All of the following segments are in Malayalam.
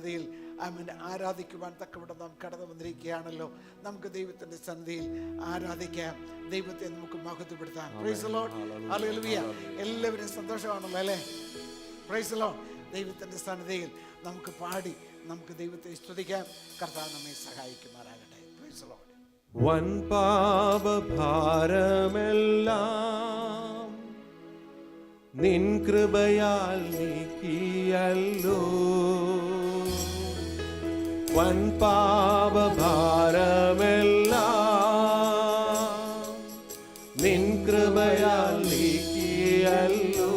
സന്നിധിയിൽ ആരാധിക്കുവാൻ തക്കവിടം നാം കടന്നു വന്നിരിക്കുകയാണല്ലോ. നമുക്ക് ദൈവത്തിൻ്റെ സന്നിധിയിൽ ആരാധിക്കാം, ദൈവത്തെ നമുക്ക് മഹത്വപ്പെടുത്താം. Praise the Lord, hallelujah. എല്ലാവരും സന്തോഷമാണല്ലോ അല്ലേ? Praise the Lord. ദൈവത്തിൻ്റെ സന്നിധിയിൽ നമുക്ക് പാടി നമുക്ക് ദൈവത്തെ സ്തുതിക്കാം. കർത്താവ് നമ്മെ സഹായിക്കുമാറാകട്ടെ. Price the Lord. വൻ പാപഭാരമെല്ലാം നിൻ കൃപയാൽ നീക്കിയല്ലോ. വൻ പാപഭാരമെല്ലാം നിൻ കൃപയാൽ നീക്കിയല്ലോ.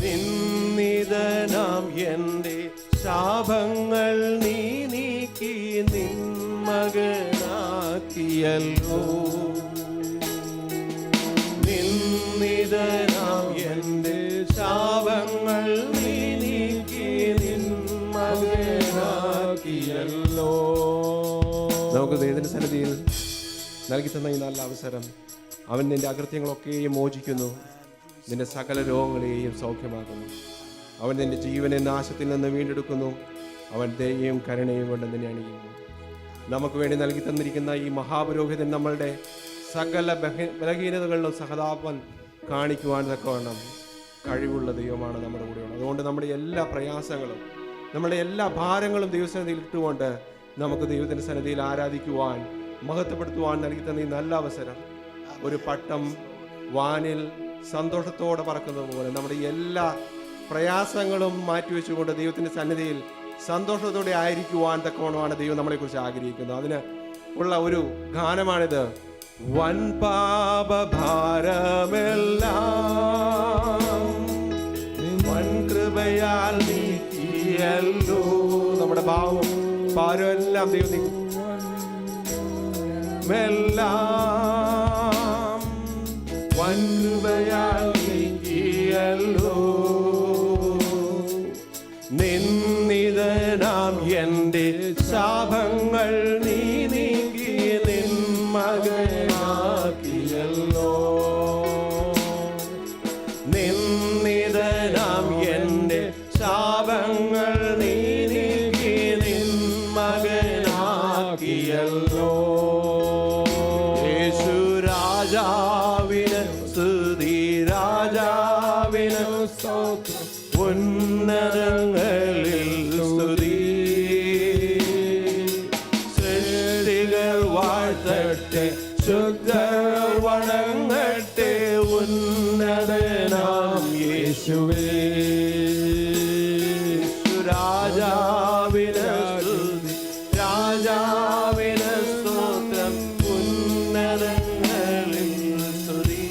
നിന്ദിതനാം എൻ്റെ ശാപങ്ങൾ നീ നീക്കി നിൻ മകനാക്കിയല്ലോ. നിന്ദിതനാം എൻ്റെ ശാപങ്ങൾ നീ നീക്കി നിൻ മകനാക്കിയല്ലോ. നമുക്ക് ദൈവത്തിന്റെ സന്നിധിയിൽ നൽകി തന്ന ഈ നല്ല അവസരം, അവൻ നിന്റെ അകൃത്യങ്ങളൊക്കെയും മോചിക്കുന്നു, നിന്റെ സകല രോഗങ്ങളെയും സൗഖ്യമാക്കുന്നു. അവൻ നിന്റെ ജീവനെ നാശത്തിൽ നിന്ന് വീണ്ടെടുക്കുന്നു. അവൻ ദയയും കരുണയും കൊണ്ട് നിന്നെ അണിയുന്നു. നമുക്ക് വേണ്ടി നൽകി തന്നിരിക്കുന്ന ഈ മഹാപുരോഹിതൻ നമ്മളുടെ സകല ബലഹീനതകളിലും സഹതാപം കാണിക്കുവാൻ തക്കവണ്ണം കഴിവുള്ള ദൈവമാണ് നമ്മുടെ കൂടെയുള്ളത്. അതുകൊണ്ട് നമ്മുടെ എല്ലാ പ്രയാസങ്ങളും നമ്മുടെ എല്ലാ ഭാരങ്ങളും ദൈവസന്നിധിയിൽ ഇട്ടുകൊണ്ട് നമുക്ക് ദൈവത്തിൻ്റെ സന്നിധിയിൽ ആരാധിക്കുവാൻ മഹത്വപ്പെടുത്തുവാൻ നൽകി തന്ന ഈ നല്ല അവസരം, ഒരു പട്ടം വാനിൽ സന്തോഷത്തോടെ പറക്കുന്നത് പോലെ നമ്മുടെ എല്ലാ പ്രയാസങ്ങളും മാറ്റിവെച്ചുകൊണ്ട് ദൈവത്തിൻ്റെ സന്നിധിയിൽ സന്തോഷത്തോടെ ആയിരിക്കുവാൻ തക്കവണ്ണമാണ് ദൈവം നമ്മളെക്കുറിച്ച് ആഗ്രഹിക്കുന്നത്. അതിന് ഉള്ള ഒരു ഗാനമാണിത്. വൻ പാപഭാരമെല്ലാം വൻ കൃപയാൽ നീക്കിയല്ലോ. നമ്മുടെ ഭാരമെല്ലാം ദൈവം എല്ലാം വൻ കൃപയാൽ നീക്കിയല്ലോ. നിന്ദിതനാം എൻ്റെ ശാപങ്ങൾ നീ നീക്കി നിൻ മകനാക്കിയല്ലോ. നിന്ദിതനാം എൻ്റെ ശാപങ്ങൾ നീ നീക്കി നിൻ മകനാക്കിയല്ലോ. യേശു രാജാവിന് സ്തുതി, രാജാവിന് സ്തോത്രം, ഉന്നതങ്ങളിൽ സ്തുതി. സൃഷ്ടികൾ വാഴ്ത്തട്ടെ, ശുദ്ധർ വണങ്ങട്ടെ, ഉന്നതനാം യേശുവേ. രാജാവിന് സ്തുതി, രാജാവിന് സ്തോത്രം, ഉന്നതങ്ങളിൽ സ്തുതി.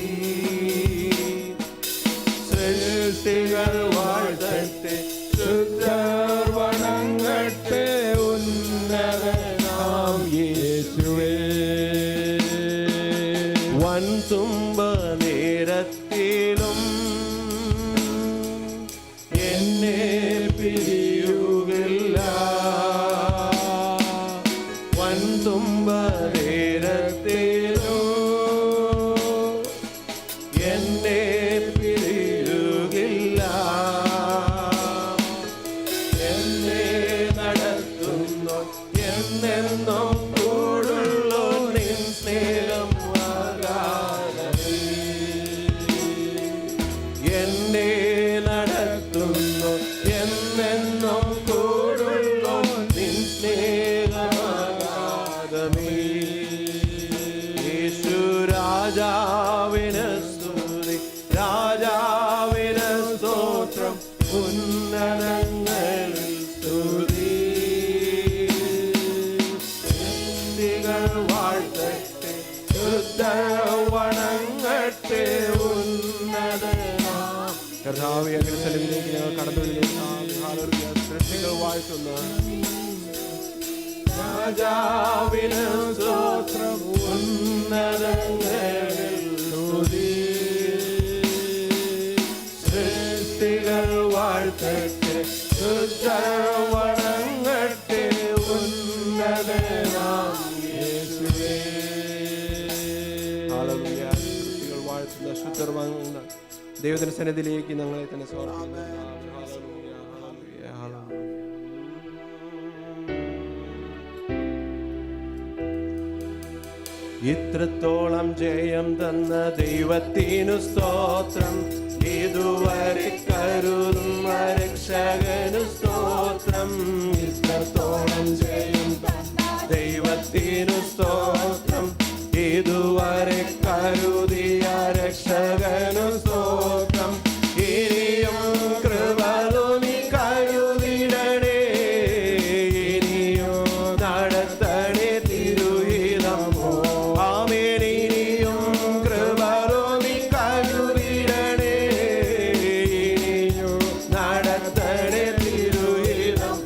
സൃഷ്ടികൾ വാഴ്ത്തട്ടെ, ശുദ്ധർ വണങ്ങട്ടെ, ഉന്നതനാം യേശുവേ. വൻ തുമ്പ നേരത്തിലും എന്നെ പിരിയുകില്ല. വൻ തുമ്പ നേരത്തിലും എന്നെ പിരിയുകില്ല. എന്നെ നടത്തുന്നു എന്നെന്നും കൂടുള്ളൂ നിൻ സ്നേഹം അഗാധമേ. എന്നെ നടത്തുന്നു എന്നെന്നും കൂടുള്ളൂ നിൻ സ്നേഹം അഗാധമേ. യേശു രാജാവിന് സ്തുതി, രാജാവിന് സ്തോത്രം, ഉന്നതങ്ങളിൽ സ്തുതി. സൃഷ്ടികൾ വാഴ്ത്തട്ടെ, ശുദ്ധർ വണങ്ങട്ടെ, ഉന്നതനാം കർത്താവേ. യെരൂശലേമിലേക്ക് ഞങ്ങൾ കടന്നു വരുന്നു. സൃഷ്ടികൾ വാഴ്ത്തുന്ന രാജാവിന് സ്തോത്രം, ഉന്നതങ്ങളിൽ സ്തുതി. സൃഷ്ടികൾ വാഴ്ത്തട്ടെ, ശുദ്ധർ വണങ്ങട്ടെ, ഉന്നതനാം യേശുവേ. ഹല്ലേലൂയ. സൃഷ്ടികൾ വാഴ്ത്തുന്ന ശുദ്ധർ വണങ്ങുന്ന ദൈവത്തിന്റെ സന്നിധിയിലേക്ക് ഞങ്ങളെ തന്നെ സമർപ്പിക്കുന്നു. Hallelujah, hallelujah. ഇത്രത്തോളം ജയം തന്ന ദൈവത്തിനു സ്തോത്രം. ഇതുവരെ കരുതുന്ന രക്ഷകനു സ്തോത്രം. ഇത്രത്തോളം ജയം തന്ന ദൈവത്തിനു സ്തോത്രം. ഇതുവരെ കരുതിയ രക്ഷകനു സ്തോത്രം. ഇനിയും കൃപ തോന്നി കരുതിടണേ. ഇനിയും നടത്തണേ തിരുഹിതം. ആമേൻ. ഇനിയും കൃപ തോന്നി കരുതിടണേ. ഇനിയും നടത്തണേ തിരുഹിതം.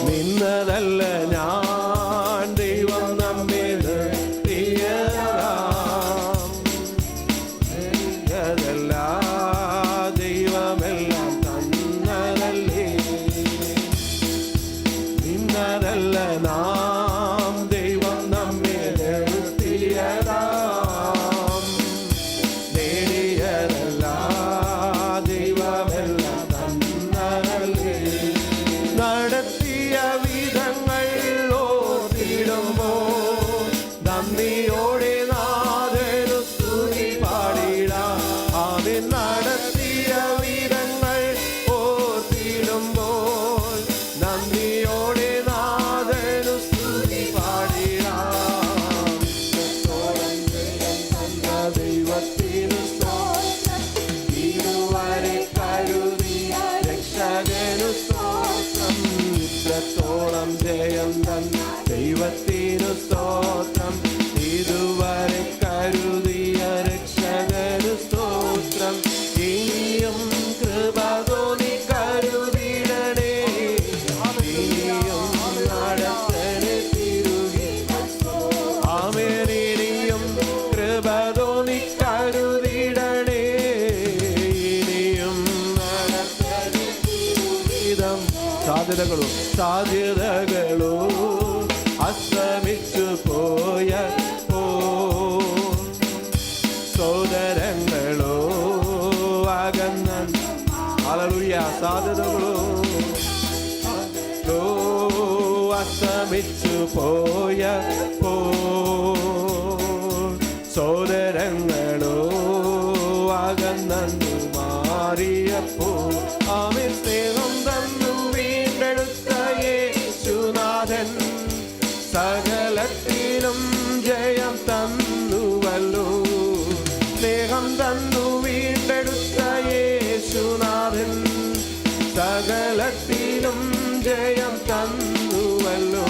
നിന്നതല്ല ഞാൻ, ദൈവം നമ്മെ ദൈവമെല്ലാം തന്നതല്ലേ. നിന്നതല്ല നാം, ദൈവം നമ്മെ നിർത്തിയതാം. നേടിയതല്ല ദൈവമെല്ലാം തന്നതല്ലേ. നടത്തിയ വിധങ്ങൾ ഓർത്തിടുമ്പോൾ നന്ദിയോടെ നാഥനു സ്തുതി പാടിടാം. ആമേൻ. നടത്തിയ വിധങ്ങൾ ഓർത്തിടുമ്പോൾ നന്ദിയോടെ നാഥനു സ്തുതി പാടിടാം. ഇത്രത്തോളം ജയം തന്ന ദൈവത്തിനു സ്തോത്രം. ഇതുവരെ കരുതിയ രക്ഷകനു സ്തോത്രം. ഇത്രത്തോളം ജയം തന്ന ദൈവത്തിനു സ്തോത്രം. ഇതുവരെ കരുതിയ രക്ഷകനു സ്തോത്രം. ഇനിയും കൃപ തോന്നി കരുതിടണേ. ഇനിയും നടത്തണേ തിരുഹിതം. ആമേൻ. ഇനിയും കൃപ തോന്നി കരുതിടണേ. ഇനിയും നടത്തണേ തിരുഹിതം. സാധ്യതകളോ അസ്തമിച്ചു പോയ സോദരങ്ങളോ അകന്ന ഹല്ലേലൂയ. സാധ്യതകളോ അസ്തമിച്ചു പോയ സോദരങ്ങളോ അകന്നു മാറിയപ്പോ ആമേൻ. സ്നേഹം തന്നു വീണ്ടെടുത്ത യേശുനാഥൻ സകലത്തിലും ജയം തന്നുവല്ലോ. സ്നേഹം തന്നു വീണ്ടെടുത്ത യേശുനാഥൻ സകലത്തിലും ജയം തന്നുവല്ലോ.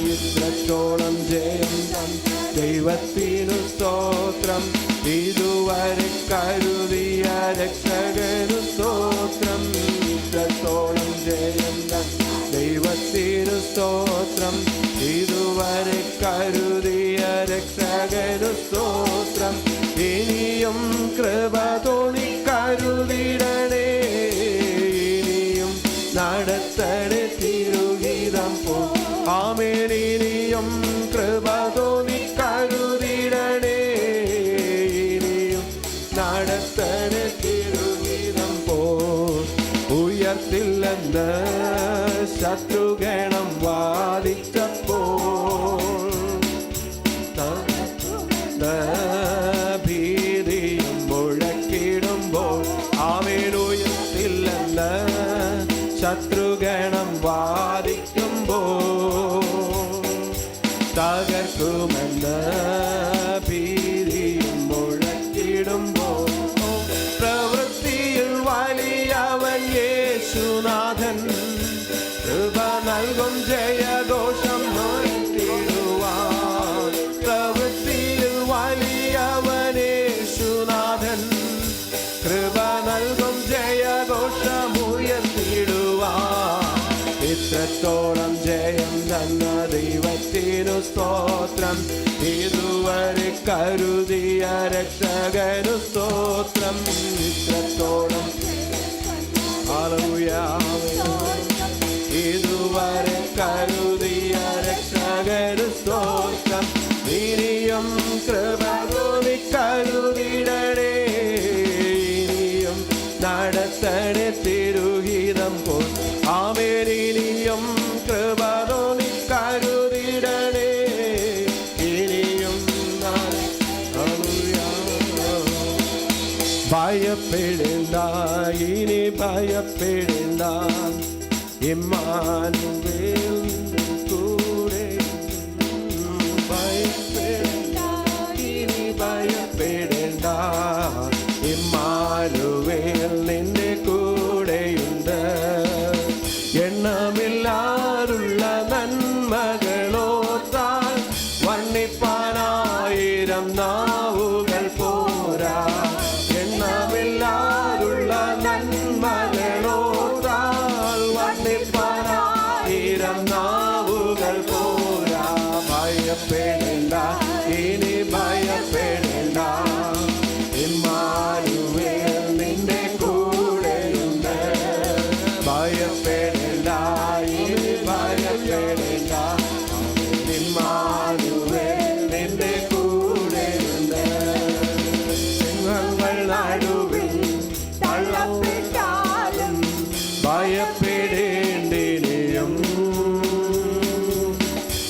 ഇത്രത്തോളം ജയം തന്ന ദൈവത്തിനു സ്തോത്രം. ഇതുവരെ കരുതിയ രക്ഷകനു സ്തോത്രം. ഇത്രത്തോളം ജയം തന്ന ദൈവത്തിനു സ്തോത്രം. ഇതുവരെ കരുതിയ രക്ഷകനു സ്തോത്രം. ഇനിയും കൃപ തോന്നി കരുതിടണേ. ഇനിയും നടത്തണേ തിരുഹിതം പോ. ആമേൻ. ഇനിയും കൃപ തോന്നി കരുതിടണേ. ഇനിയും നടത്തണേ തിരുഹിതം പോ. ഉയർത്തില്ലെന്ന് ശത്രുഗണം വാദിച്ചപ്പോൾ ഭീതിയും മുഴക്കിടുമ്പോൾ ആമേൻ. ഉയർത്തില്ലെന്ന് ശത്രുഗണം വാദിക്കുമ്പോൾ തകർക്കുമെന്ന് ഭീതിയും മുഴക്കിടുമ്പോൾ പ്രവൃത്തിയിൽ വലിയവൻ യേശുനാഥൻ. കൃപ നൽകും ജയഘോഷം നോക്കിടുവാൻ. പ്രവൃത്തിയിൽ വലിയവൻ യേശുനാഥൻ. കൃപ നൽകും ജയഘോഷമുയർത്തിടുവാൻ. ഇത്രത്തോളം ജയം തന്ന ദൈവത്തിനു സ്തോത്രം. ഇതുവരെ കരുതിയ രക്ഷകനു സ്തോത്രം. ഇത്രത്തോളം ഹല്ലേലൂയ. ഇതുവരെ കരുതിയ രക്ഷകനു സ്തോത്രം. ഇനിയും കൃപ തോന്നി കരുതിടണേ. ഇനിയും നടത്തണേ തിരുഹിതം പോ. ആമേൻ. ഇനിയും കൃപ തോന്നി കരുതിടണേ. ഇനി ഭയപ്പെടേണ്ട, ഇനി ഭയപ്പെടേണ്ട, ഇമ്മാനുവേൽ കൂടെ. ഭയപ്പെടേണ്ട, ഇനി ഭയപ്പെടേണ്ട, ഇമ്മാനുവേൽ നിന്റെ കൂടെയുണ്ട്. എണ്ണമില്ലാതുള്ള നന്മകളോർത്താൽ വർണ്ണിപ്പാനായിരം നാവുകൾ പോരാ. എണ്ണമില്ലാതുള്ള നന്മകളോർത്താൽ വർണ്ണിപ്പാനായിരം നാവുകൾ പോരാ. ഭയപ്പെടേണ്ട, ഇനി ഭയപ്പെടേണ്ട, ഇമ്മാനുവേൽ നിന്റെ കൂടെയുണ്ട്. ഭയപ്പെടേണ്ട, ഇനി ഭയപ്പെടേണ്ട, ഇമ്മാനുവേൽ നിന്റെ കൂടെയുണ്ട്. സിംഹങ്ങൾ നടുവിൽ തള്ളപ്പെട്ടാലും ഭയപ്പെടേണ്ടിനിയും.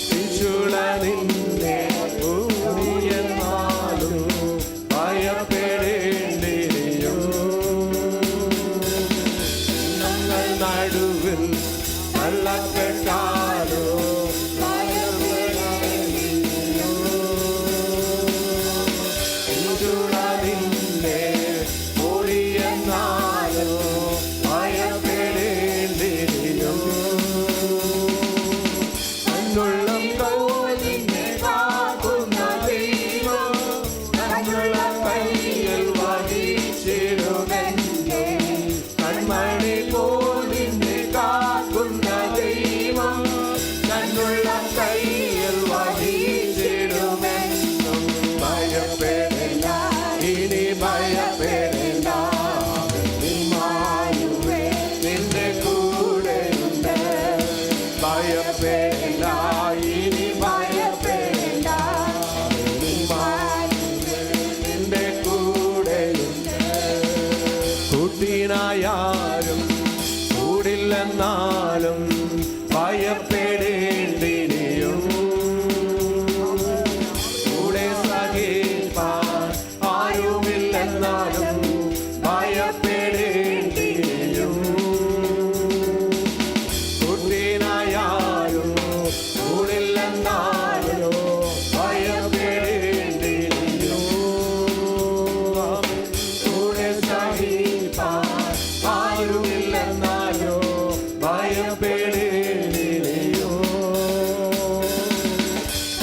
ശിശുള നിന്നെ കൂടിയെന്നാലും ഭയപ്പെടേണ്ടിനിയും. സിംഹങ്ങൾ നടുവിൽ തള്ളപ്പെട്ടാലോ ായാലും കൂടില്ലെന്നാലും ഭയപ്പെടേണ്ടിനിയും. കൂടെ സഹിപ്പാൻ ആരുമില്ലെന്നാലും ഭയപ്പെടേണ്ടിനിയും. കുട്ടിനായാലും കൂടില്ലെന്നാലും ഭയപ്പെടേണ്ടിനിയും. കൂടെ സഹിപ്പാൻ ആരുമില്ലെന്നാലോ ഭയപ്പെടേണ്ടിനിയോ.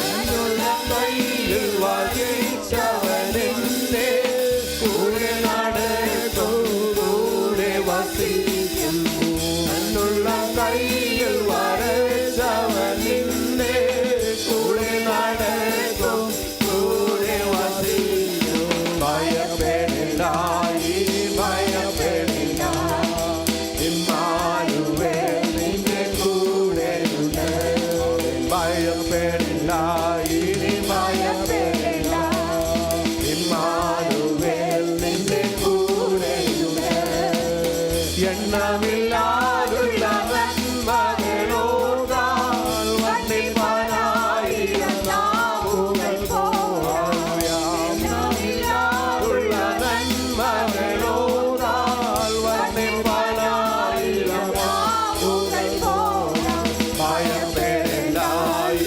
എന്നുള്ള കയ്യിൽ വഹിച്ചവനെന്നെ കൂടെ നടക്കും, കൂടെ വസിക്കും. എന്നുള്ള കയ്യിൽ വരച്ചവനെന്നെ കൂടെ നടക്കും, കൂടെ വസിക്കും. ഭയപ്പെടേണ്ട, ഇനി ഭയപ്പെടേണ്ട, ഇമ്മാനുവേൽ നിന്റെ കൂടെയുണ്ട്. ഭയപ്പെടേണ്ട, ഇനി ഭയപ്പെടേണ്ട, ഇമ്മാനുവേൽ നിന്റെ കൂടെയുണ്ട്. എണ്ണമില്ലാതുള്ള നന്മകളോർത്താൽ വർണ്ണിപ്പാനായിരം നാവുകൾ പോരാ. എണ്ണമില്ലാതുള്ള നന്മകളോർത്താൽ വർണ്ണിപ്പാനായിരം നാവുകൾ പോരാ. ഭയപ്പെടേണ്ട,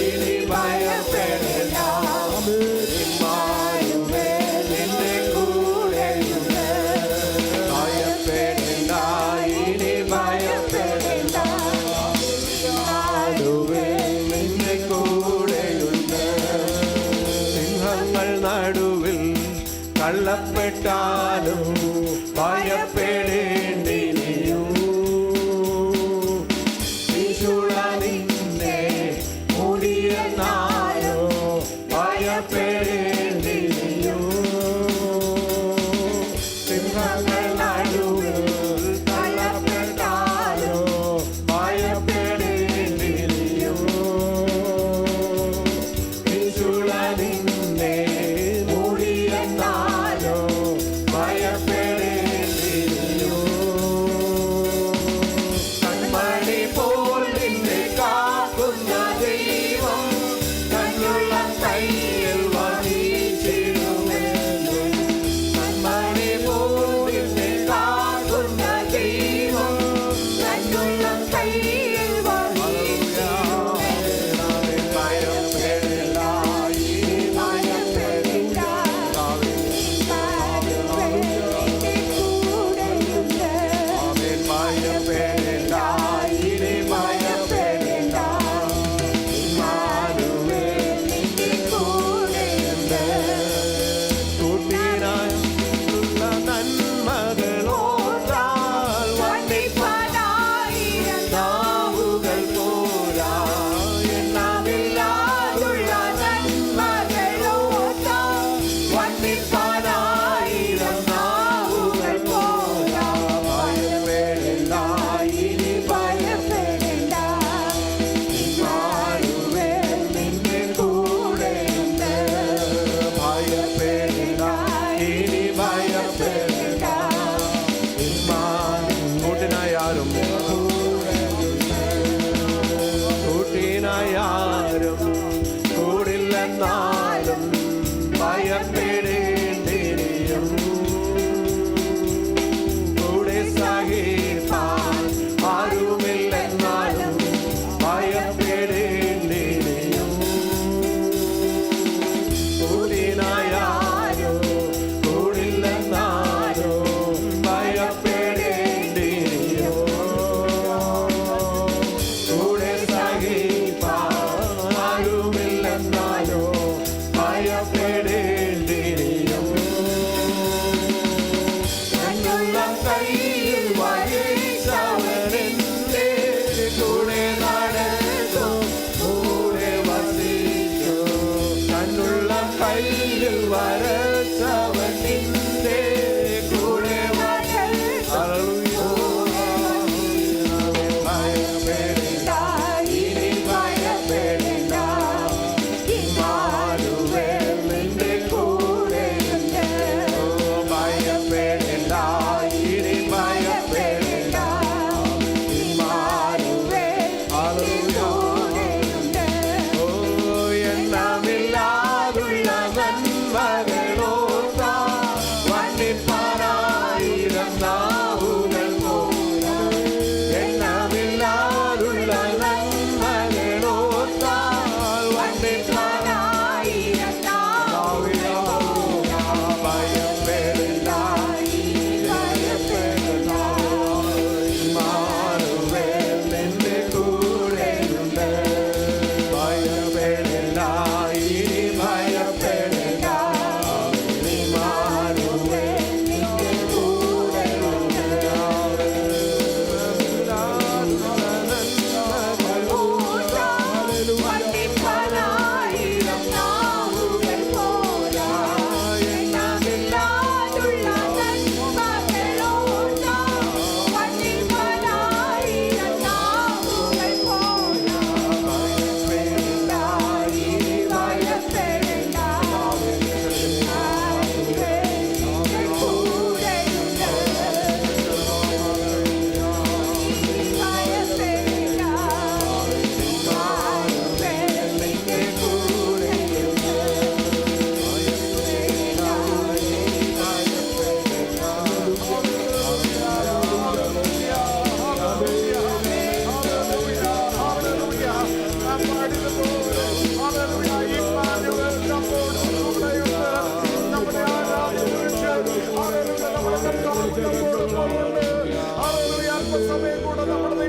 ഇനി ഭയപ്പെടേണ്ട, ഇമ്മാനുവേൽ നിന്റെ കൂടെയുണ്ട്. ഭയപ്പെടേണ്ട, ഇനി ഭയപ്പെടേണ്ട, ഇമ്മാനുവേൽ നിന്റെ കൂടെയുണ്ട്. സിംഹങ്ങൾ നടുവിൽ തള്ളപ്പെട്ടാലും ഭയപ്പെടേണ്ടിനിയും. ശിശുള നിന്നെ മൂടിയെന്നാലോ ഭയപ്പെടേണ്ടിനിയും. സിംഹങ്ങൾ നടുവിൽ തള്ളപ്പെട്ടാലോ ഭയപ്പെടേണ്ടിനിയും. ശിശുള നിന്നെ മൂടിയെന്നാലോ കൂട്ടിനായാരും കൂടില്ലെന്നാലും ഭയപ്പെടേണ്ടിയും കൂടെ സഹിപ്പാൻ ആരുമില്ലെന്നാലും ഭയപ്പെടേണ്ടിയും കൂടിനായാരോ കൂടില്ലെന്നാരോ ഭയപ്പെടേണ്ടിയോ കൂടെ സഹിപ്പാൻ ആരുമില്ലെന്നാലോ ഭയപ്പെടേണ്ടിയോ എന്നുള്ള കയ്യിൽ വഹിച്ചവനെന്റെ കൂടെ നടക്കും കൂടെ വസിക്കും തന്നുള്ള കയ്യിൽ വരച്ചവൻ നിന്റെ കൂടെ ഭയപ്പെടേണ്ട ഇനി ഭയപ്പെടേണ്ട ഇമ്മാനുവേൽ നിന്റെ കൂടെയുണ്ട് ഭയപ്പെടേണ്ട ഇനി ഭയപ്പെടേണ്ട ഇമ്മാനുവേൽ കൂടെയുണ്ട് എണ്ണമില്ലാതുള്ള നന്മകളോർത്താ വന്നിപ്പാനായിരം നാവുകൾ പോലെ എണ്ണമില്ലാതുള്ള നന്മകളോർത്താൽ വന്നിപ്പാനായിരം നാവുകൾ ഭയപ്പെടേണ്ട ഭയപ്പെടേണ്ട ഇമ്മാനുവേൽ നിന്റെ കൂടെയുണ്ട് ഭയപ്പെടേണ്ട ഇനി ഭയപ്പെടേണ്ട ഇമ്മാനുവേൽ നിന്റെ കൂടെയുണ്ട് വന്നിപ്പാനായിരം നാവുകൾ പോരാ എണ്ണമില്ലാതുള്ള നന്മകളോർത്താ വന്നിപ്പാനായിരം നാവുകൾ പോരാ ഭയപ്പെടേണ്ട ഇനി ഭയപ്പെടേണ്ട നമ്മുടെ